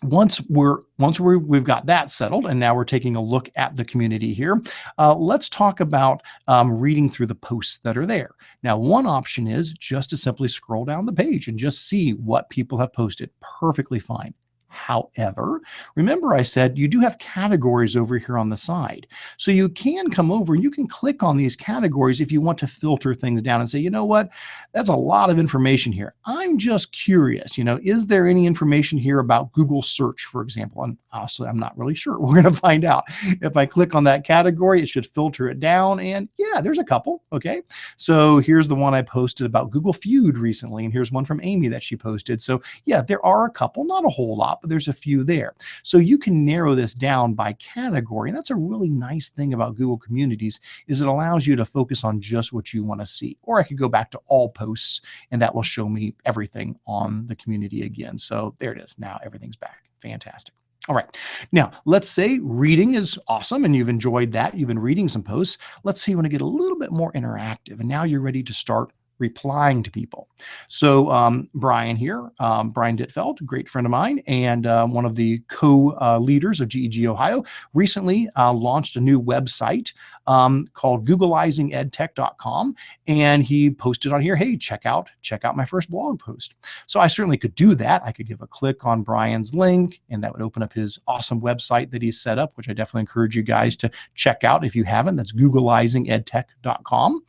once we've got that settled, and now we're taking a look at the community here, let's talk about reading through the posts that are there. Now, one option is just to simply scroll down the page and just see what people have posted. Perfectly fine. However, remember I said you do have categories over here on the side. So you can come over and you can click on these categories if you want to filter things down and say, you know what, that's a lot of information here. I'm just curious, is there any information here about Google search, for example? And honestly, I'm not really sure. We're going to find out. If I click on that category, it should filter it down. And yeah, there's a couple. Okay. So here's the one I posted about Google Feud recently. And here's one from Amy that she posted. So yeah, there are a couple, not a whole lot, but there's a few there. So you can narrow this down by category. And that's a really nice thing about Google Communities, is it allows you to focus on just what you want to see. Or I could go back to all posts and that will show me everything on the community again. So there it is. Now everything's back. Fantastic. All right. Now, let's say reading is awesome and you've enjoyed that. You've been reading some posts. Let's say you want to get a little bit more interactive and now you're ready to start replying to people. So Brian here, Brian Dittfeld, great friend of mine, and one of the co-leaders of GEG Ohio, recently launched a new website called googleizingedtech.com, and he posted on here, hey, check out my first blog post. So I certainly could do that. I could give a click on Brian's link, and that would open up his awesome website that he's set up, which I definitely encourage you guys to check out if you haven't. That's googleizingedtech.com.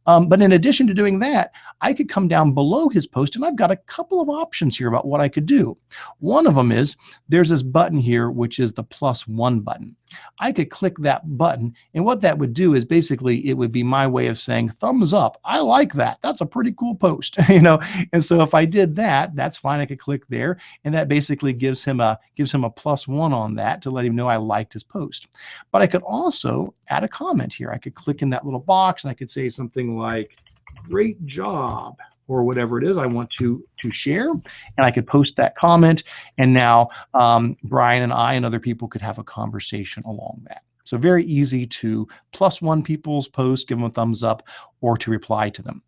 But in addition to doing that, I could come down below his post, and I've got a couple of options here about what I could do. One of them is there's this button here, which is the +1 button. I could click that button, and what that would do is basically it would be my way of saying thumbs up. I like that. That's a pretty cool post, you know. And so if I did that, that's fine. I could click there, and that basically gives him a +1 on that to let him know I liked his post. But I could also add a comment here. I could click in that little box, and I could say something like, great job, or whatever it is I want to share, and I could post that comment, and now Brian and I and other people could have a conversation along that. So very easy to +1 people's posts, give them a thumbs up, or to reply to them.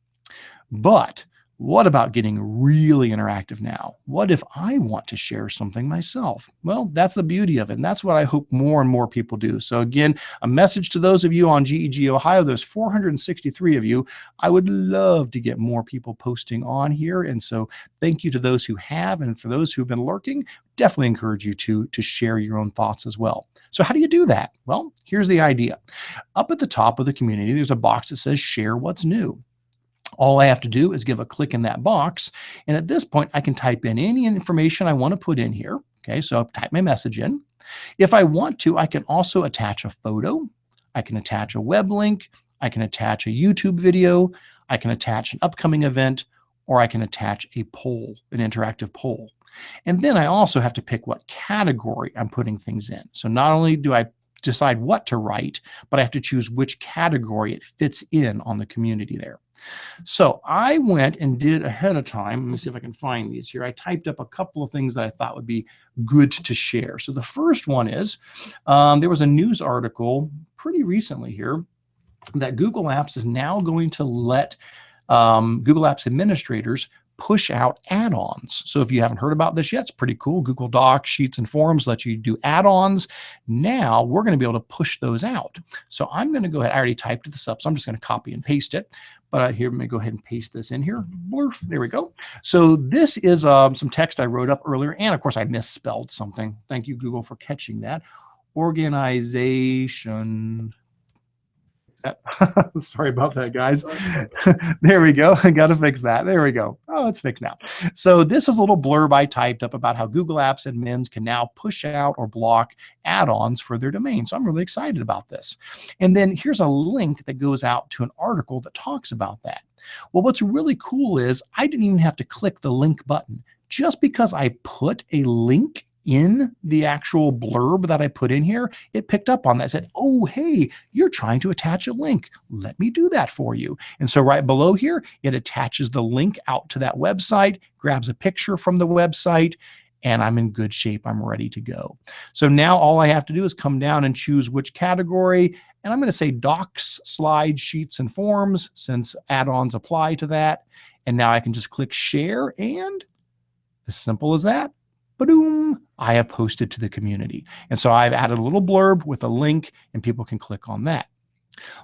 But what about getting really interactive now? What if I want to share something myself? Well, that's the beauty of it, and that's what I hope more and more people do. So again, a message to those of you on GEG Ohio, there's 463 of you. I would love to get more people posting on here, and so thank you to those who have, and for those who've been lurking, definitely encourage you to share your own thoughts as well. So how do you do that? Well, here's the idea. Up at the top of the community, there's a box that says share what's new. All I have to do is give a click in that box, and at this point I can type in any information I want to put in here. Okay, so I'll type my message in. If I want to, I can also attach a photo, I can attach a web link, I can attach a YouTube video, I can attach an upcoming event, or I can attach a poll, an interactive poll. And then I also have to pick what category I'm putting things in. So not only do I decide what to write, but I have to choose which category it fits in on the community there. So I went and did ahead of time. Let me see if I can find these here. I typed up a couple of things that I thought would be good to share. So the first one is there was a news article pretty recently here that Google Apps is now going to let Google Apps administrators push out add-ons. So if you haven't heard about this yet, it's pretty cool. Google Docs, Sheets, and Forms let you do add-ons. Now we're going to be able to push those out. So I'm going to go ahead. I already typed this up, so I'm just going to copy and paste it. But here, let me go ahead and paste this in here. Blurf, there we go. So this is some text I wrote up earlier, and of course I misspelled something. Thank you, Google, for catching that. Organization. Sorry about that, guys. There we go. I got to fix that. There we go. Oh, it's fixed now. So this is a little blurb I typed up about how Google Apps admins can now push out or block add-ons for their domain. So I'm really excited about this. And then here's a link that goes out to an article that talks about that. Well, what's really cool is I didn't even have to click the link button. Just because I put a link in the actual blurb that I put in here, it picked up on that. It said, oh, hey, you're trying to attach a link. Let me do that for you. And so right below here, it attaches the link out to that website, grabs a picture from the website, and I'm in good shape. I'm ready to go. So now all I have to do is come down and choose which category. And I'm going to say Docs, Slides, Sheets, and Forms, since add-ons apply to that. And now I can just click Share, and as simple as that, ba-doom, I have posted to the community. And so I've added a little blurb with a link, and people can click on that.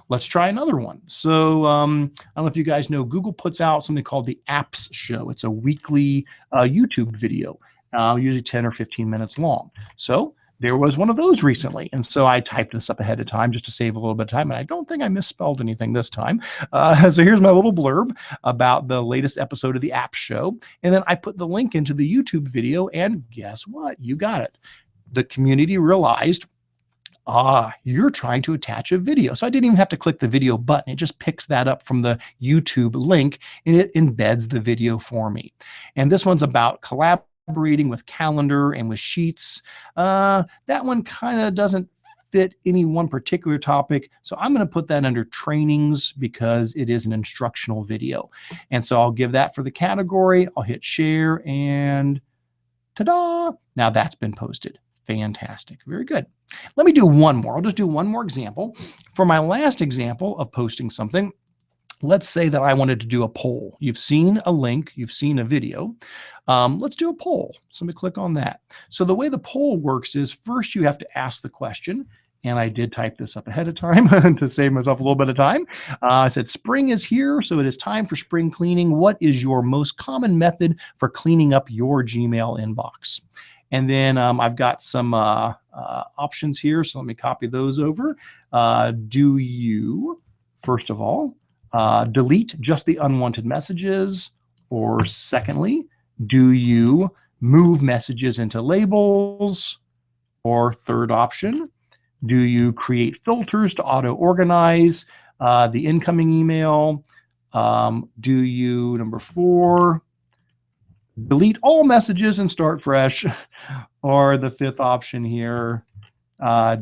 Let's try another one. So I don't know if you guys know, Google puts out something called the Apps Show. It's a weekly YouTube video, usually 10 or 15 minutes long. So there was one of those recently. And so I typed this up ahead of time just to save a little bit of time. And I don't think I misspelled anything this time. So here's my little blurb about the latest episode of the App Show. And then I put the link into the YouTube video, and guess what? You got it. The community realized, you're trying to attach a video. So I didn't even have to click the video button. It just picks that up from the YouTube link, and it embeds the video for me. And this one's about collaborating with Calendar and with Sheets. That one kind of doesn't fit any one particular topic. So I'm going to put that under trainings because it is an instructional video. And so I'll give that for the category. I'll hit share, and ta-da! Now that's been posted. Fantastic. Very good. Let me do one more. I'll just do one more example. For my last example of posting something, let's say that I wanted to do a poll. You've seen a link, you've seen a video. Let's do a poll. So let me click on that. So the way the poll works is first you have to ask the question. And I did type this up ahead of time to save myself a little bit of time. I said, spring is here, so it is time for spring cleaning. What is your most common method for cleaning up your Gmail inbox? And then I've got some options here, so let me copy those over. Do you, first of all, delete just the unwanted messages? Or secondly, do you move messages into labels? Or third option, do you create filters to auto-organize the incoming email? Do you, number 4, delete all messages and start fresh? Or the 5th option here,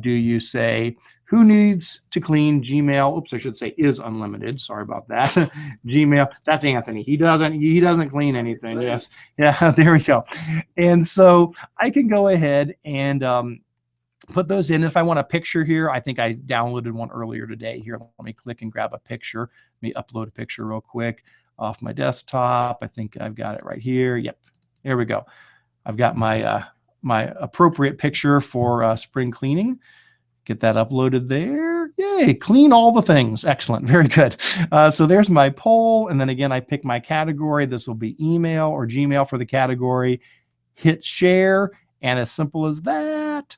do you say, who needs to clean Gmail? Oops, I should say is unlimited. Sorry about that. Gmail, that's Anthony. He doesn't clean anything. Yes. Yeah, there we go. And so I can go ahead and put those in. If I want a picture here, I think I downloaded one earlier today. Here, let me click and grab a picture. Let me upload a picture real quick off my desktop. I think I've got it right here. Yep, there we go. I've got my my appropriate picture for spring cleaning. Get that uploaded there. Yay, clean all the things. Excellent, very good. So there's my poll. And then again, I pick my category. This will be email or Gmail for the category. Hit share. And as simple as that,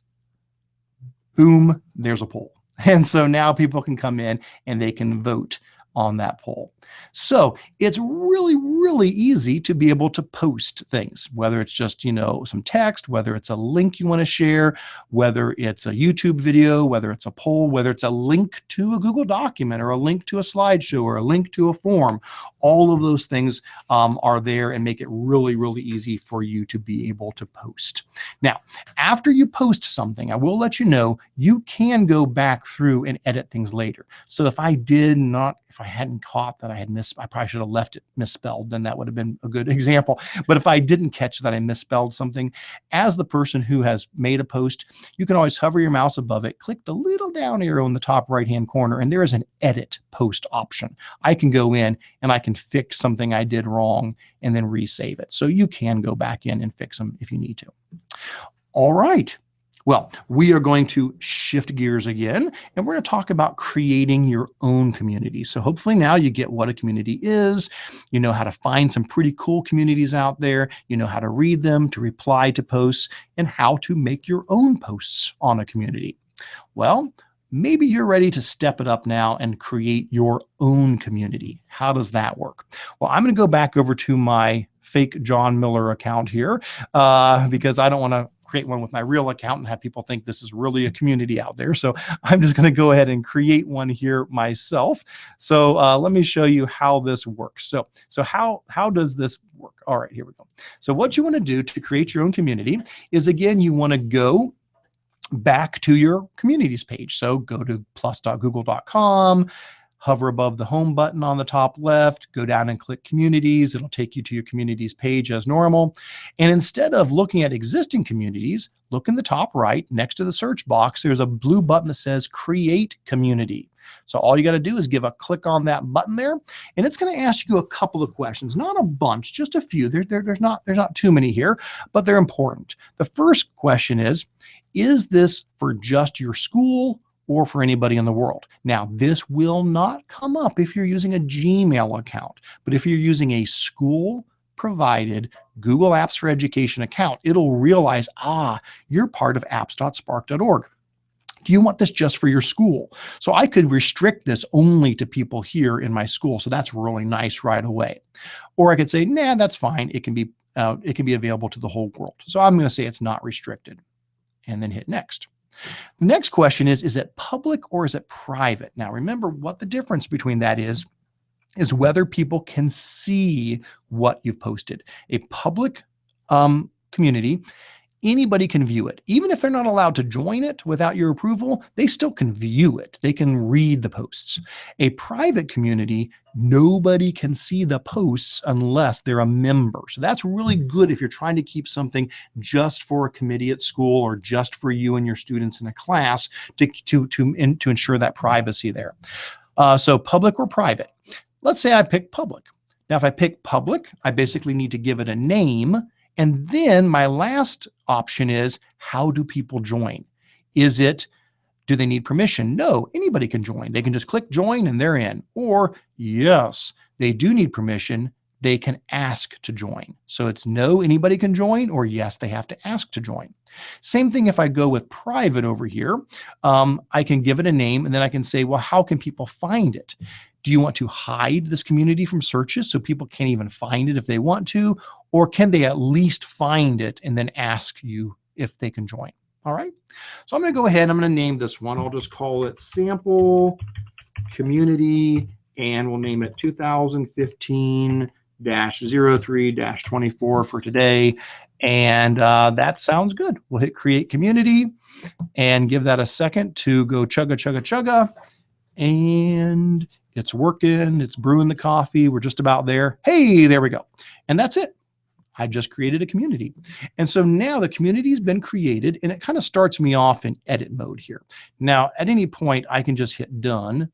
boom, there's a poll. And so now people can come in and they can vote on that poll. So it's really, really easy to be able to post things, whether it's just, you know, some text, whether it's a link you want to share, whether it's a YouTube video, whether it's a poll, whether it's a link to a Google document or a link to a slideshow or a link to a form. All of those things are there and make it really, really easy for you to be able to post. Now, after you post something, I will let you know, you can go back through and edit things later. So if I hadn't caught that I probably should have left it misspelled, then that would have been a good example. But if I didn't catch that I misspelled something, as the person who has made a post, you can always hover your mouse above it, click the little down arrow in the top right-hand corner, and there is an edit post option. I can go in and I can fix something I did wrong and then resave it. So you can go back in and fix them if you need to. All right. Well, we are going to shift gears again, and we're going to talk about creating your own community. So hopefully now you get what a community is. You know how to find some pretty cool communities out there. You know how to read them, to reply to posts, and how to make your own posts on a community. Well, maybe you're ready to step it up now and create your own community. How does that work? Well, I'm going to go back over to my fake John Miller account here because I don't want to create one with my real account and have people think this is really a community out there. So I'm just going to go ahead and create one here myself. So let me show you how this works. So how does this work? All right, here we go. So what you want to do to create your own community is, again, you want to go back to your communities page. So go to plus.google.com, hover above the home button on the top left, go down and click communities. It'll take you to your communities page as normal. And instead of looking at existing communities, look in the top right next to the search box. There's a blue button that says create community. So all you got to do is give a click on that button there, and it's going to ask you a couple of questions, not a bunch, just a few. There's not too many here, but they're important. The first question is this for just your school or for anybody in the world? Now, this will not come up if you're using a Gmail account, but if you're using a school-provided Google Apps for Education account, it'll realize, you're part of apps.spark.org. Do you want this just for your school? So I could restrict this only to people here in my school. So that's really nice right away. Or I could say, nah, that's fine. It can be available to the whole world. So I'm going to say it's not restricted, and then hit next. The next question is it public or is it private? Now, remember what the difference between that is whether people can see what you've posted. A public community, anybody can view it. Even if they're not allowed to join it without your approval, they still can view it. They can read the posts. A private community, nobody can see the posts unless they're a member. So that's really good if you're trying to keep something just for a committee at school or just for you and your students in a class to ensure that privacy there. So public or private. let's say I pick public. Now, if I pick public, I basically need to give it a name. And then my last option is, how do people join? Do they need permission? No, anybody can join. They can just click join and they're in. Or yes, they do need permission. They can ask to join. So it's no, anybody can join, or yes, they have to ask to join. Same thing if I go with private over here. I can give it a name and then I can say, well, how can people find it? Do you want to hide this community from searches so people can't even find it if they want to? Or can they at least find it and then ask you if they can join? All right. So I'm going to go ahead and I'm going to name this one. I'll just call it sample community and we'll name it 2015-03-24 for today. And that sounds good. We'll hit create community and give that a second to go chugga, chugga, chugga. And it's working. It's brewing the coffee. We're just about there. Hey, there we go. And that's it. I just created a community. And so now the community has been created and it kind of starts me off in edit mode here. Now, at any point, I can just hit done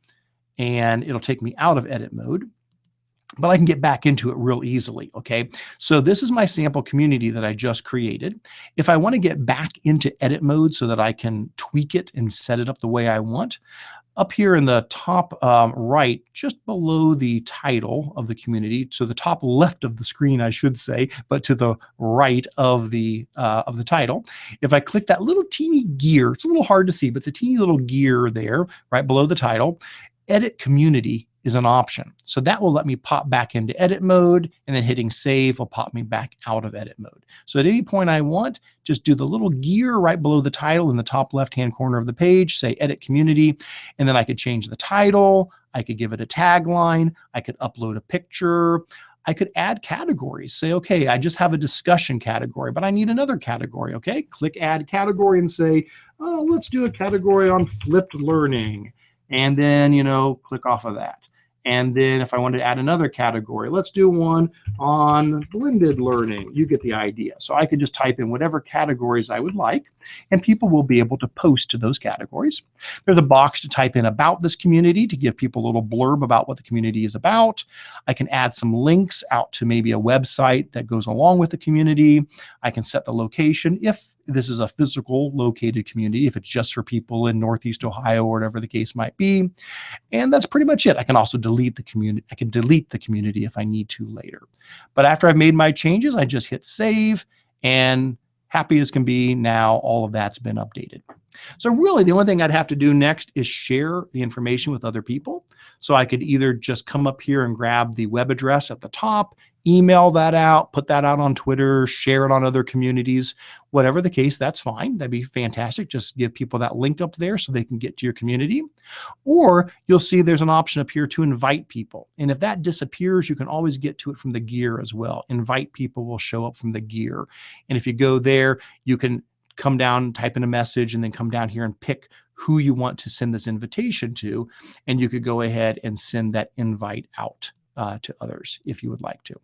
and it'll take me out of edit mode, but I can get back into it real easily. Okay. So this is my sample community that I just created. If I want to get back into edit mode so that I can tweak it and set it up the way I want, up here in the top right, just below the title of the community, so the top left of the screen, I should say, but to the right of the title, if I click that little teeny gear, it's a little hard to see, but it's a teeny little gear there, right below the title, edit community is an option. So that will let me pop back into edit mode, and then hitting save will pop me back out of edit mode. So at any point I want, just do the little gear right below the title in the top left-hand corner of the page, say edit community, and then I could change the title, I could give it a tagline, I could upload a picture, I could add categories. Say, okay, I just have a discussion category, but I need another category, okay? Click add category and say, oh, let's do a category on flipped learning. And then, click off of that. And then if I wanted to add another category, let's do one on blended learning. You get the idea. So I could just type in whatever categories I would like, and people will be able to post to those categories. There's a box to type in about this community to give people a little blurb about what the community is about. I can add some links out to maybe a website that goes along with the community. I can set the location if this is a physical located community, if it's just for people in Northeast Ohio or whatever the case might be. And that's pretty much it. I can also delete the community. I can delete the community if I need to later. But after I've made my changes, I just hit save, and happy as can be, now all of that's been updated. So really the only thing I'd have to do next is share the information with other people. So I could either just come up here and grab the web address at the top, email that out, put that out on Twitter, share it on other communities, whatever the case, that's fine. That'd be fantastic. Just give people that link up there so they can get to your community. Or you'll see there's an option up here to invite people. And if that disappears, you can always get to it from the gear as well. Invite people will show up from the gear. And if you go there, you can come down, type in a message, and then come down here and pick who you want to send this invitation to. And you could go ahead and send that invite out to others if you would like to.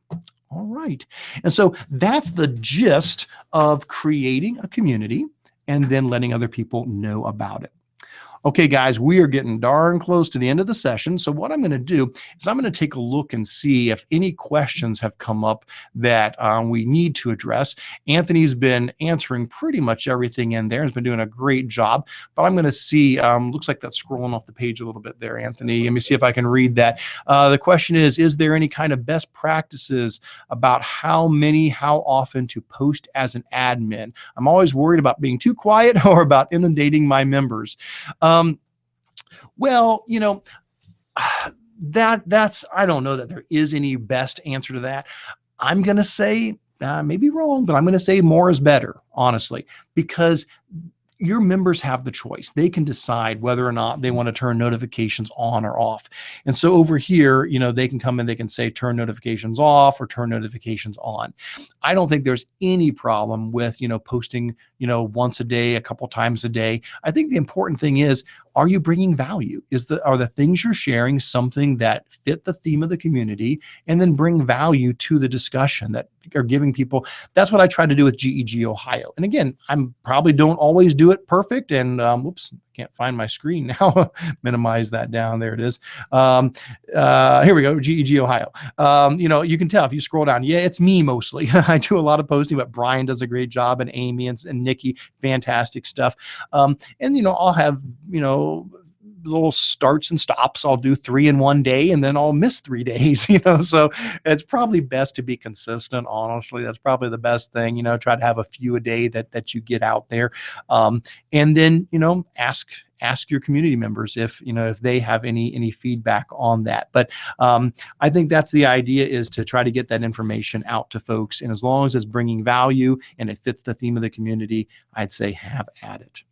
All right. And so that's the gist of creating a community and then letting other people know about it. Okay, guys, we are getting darn close to the end of the session. So what I'm going to do is I'm going to take a look and see if any questions have come up that we need to address. Anthony's been answering pretty much everything in there. He's been doing a great job. But I'm going to see, looks like that's scrolling off the page a little bit there, Anthony. Let me see if I can read that. The question is there any kind of best practices about how often to post as an admin? I'm always worried about being too quiet or about inundating my members. Well, that's, I don't know that there is any best answer to that. I'm going to say, I may be wrong, but I'm going to say more is better, honestly, because your members have the choice. They can decide whether or not they want to turn notifications on or off. And so over here, they can come in, they can say turn notifications off or turn notifications on. I don't think there's any problem with, posting, once a day, a couple times a day. I think the important thing is, are you bringing value? Are the things you're sharing something that fit the theme of the community and then bring value to the discussion that are giving people? That's what I try to do with GEG Ohio. And again, I'm probably don't always do it perfect. And whoops, can't find my screen now. Minimize that down. There it is. Here we go. GEG Ohio. You can tell if you scroll down. Yeah, it's me mostly. I do a lot of posting, but Brian does a great job, and Amy and Nikki, fantastic stuff. I'll have little starts and stops. I'll do 3 in one day, and then I'll miss 3 days. So it's probably best to be consistent. Honestly, that's probably the best thing. Try to have a few a day that you get out there, and then ask your community members if they have any feedback on that. But I think that's the idea, is to try to get that information out to folks. And as long as it's bringing value and it fits the theme of the community, I'd say have at it.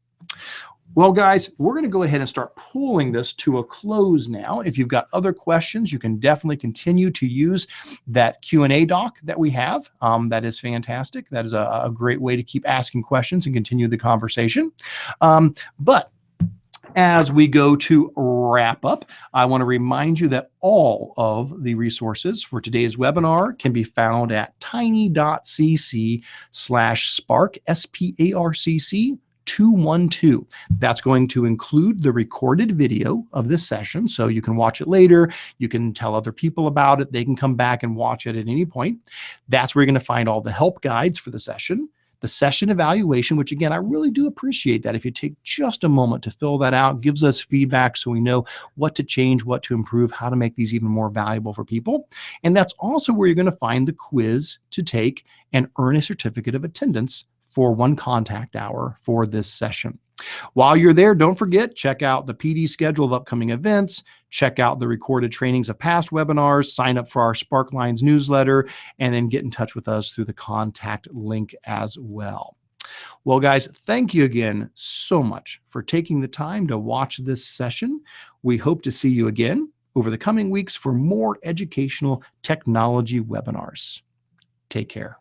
Well, guys, we're going to go ahead and start pulling this to a close now. If you've got other questions, you can definitely continue to use that Q&A doc that we have. That is fantastic. That is a great way to keep asking questions and continue the conversation. But as we go to wrap up, I want to remind you that all of the resources for today's webinar can be found at tiny.cc/spark, SPARCC 212. That's going to include the recorded video of this session, so you can watch it later. You can tell other people about it. They can come back and watch it at any point. That's where you're going to find all the help guides for the session evaluation, which again, I really do appreciate that. If you take just a moment to fill that out, gives us feedback so we know what to change, what to improve, how to make these even more valuable for people. And that's also where you're going to find the quiz to take and earn a certificate of attendance for 1 contact hour for this session. While you're there, don't forget, check out the PD schedule of upcoming events, check out the recorded trainings of past webinars, sign up for our Sparklines newsletter, and then get in touch with us through the contact link as well. Well, guys, thank you again so much for taking the time to watch this session. We hope to see you again over the coming weeks for more educational technology webinars. Take care.